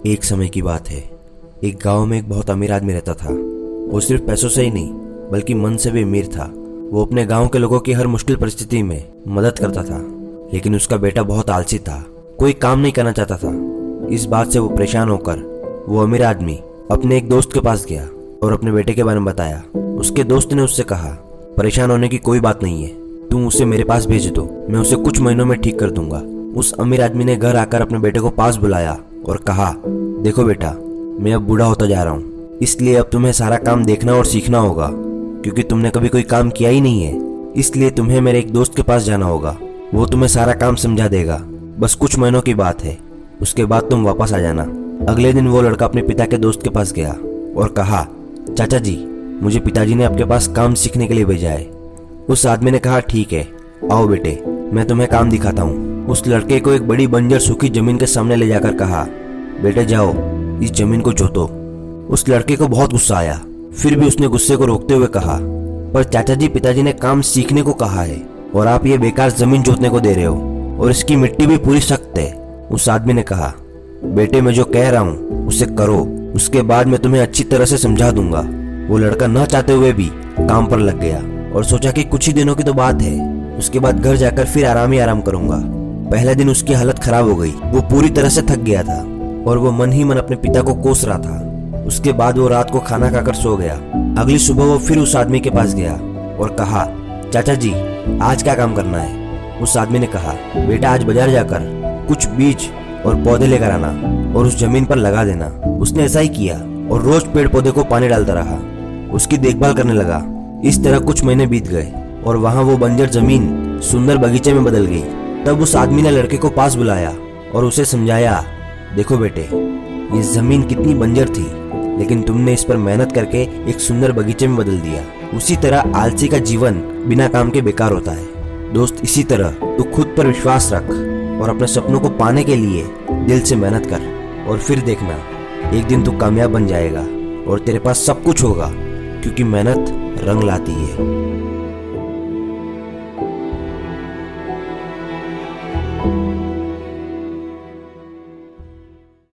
एक समय की बात है। एक गांव में एक बहुत अमीर आदमी रहता था। वो सिर्फ पैसों से ही नहीं बल्कि मन से भी अमीर था। वो अपने गांव के लोगों की हर मुश्किल परिस्थिति में मदद करता था। लेकिन उसका बेटा बहुत आलसी था, कोई काम नहीं करना चाहता था। इस बात से वो परेशान होकर वो अमीर आदमी अपने एक दोस्त के पास गया और अपने बेटे के बारे में बताया। उसके दोस्त ने उससे कहा, परेशान होने की कोई बात नहीं है, तुम उसे मेरे पास भेज दो, मैं उसे कुछ महीनों में ठीक कर दूंगा। उस अमीर आदमी ने घर आकर अपने बेटे को पास बुलाया और कहा, देखो बेटा, मैं अब बूढ़ा होता जा रहा हूँ, इसलिए अब तुम्हें सारा काम देखना और सीखना होगा, क्योंकि तुमने कभी कोई काम किया ही नहीं है। इसलिए तुम्हें मेरे एक दोस्त के पास जाना होगा, वो तुम्हें सारा काम समझा देगा। बस कुछ महीनों की बात है, उसके बाद तुम वापस आ जाना। अगले दिन वो लड़का अपने पिता के दोस्त के पास गया और कहा, चाचा जी, मुझे पिताजी ने आपके पास काम सीखने के लिए भेजा है। उस आदमी ने कहा, ठीक है, आओ बेटे, मैं तुम्हें काम दिखाता हूँ। उस लड़के को एक बड़ी बंजर सूखी जमीन के सामने ले जाकर कहा, बेटे जाओ, इस जमीन को जोतो। उस लड़के को बहुत गुस्सा आया, फिर भी उसने गुस्से को रोकते हुए कहा, पर चाचा जी, पिताजी ने काम सीखने को कहा है और आप ये बेकार जमीन जोतने को दे रहे हो, और इसकी मिट्टी भी पूरी सख्त है। उस आदमी ने कहा, बेटे मैं जो कह रहा हूँ उसे करो, उसके बाद मैं तुम्हें अच्छी तरह से समझा दूंगा। वो लड़का न चाहते हुए भी काम पर लग गया और सोचा कि कुछ ही दिनों की तो बात है, उसके बाद घर जाकर फिर आराम ही आराम करूंगा। पहले दिन उसकी हालत खराब हो गई, वो पूरी तरह से थक गया था और वो मन ही मन अपने पिता को कोस रहा था। उसके बाद वो रात को खाना खाकर सो गया। अगली सुबह वो फिर उस आदमी के पास गया और कहा, चाचा जी, आज क्या काम करना है? उस आदमी ने कहा, बेटा आज बाजार जाकर कुछ बीज और पौधे लेकर आना और उस जमीन पर लगा देना। उसने ऐसा ही किया और रोज पेड़ पौधे को पानी डालता रहा, उसकी देखभाल करने लगा। इस तरह कुछ महीने बीत गए और वहां वो बंजर जमीन सुंदर बगीचे में बदल गई। तब उस आदमी ने लड़के को पास बुलाया और उसे समझाया, देखो बेटे, ये जमीन कितनी बंजर थी, लेकिन तुमने इस पर मेहनत करके एक सुंदर बगीचे में बदल दिया। उसी तरह आलसी का जीवन बिना काम के बेकार होता है। दोस्त, इसी तरह तू खुद पर विश्वास रख और अपने सपनों को पाने के लिए दिल से मेहनत कर, और फिर देखना, एक दिन तू कामयाब बन जाएगा और तेरे पास सब कुछ होगा, क्योंकि मेहनत रंग लाती है।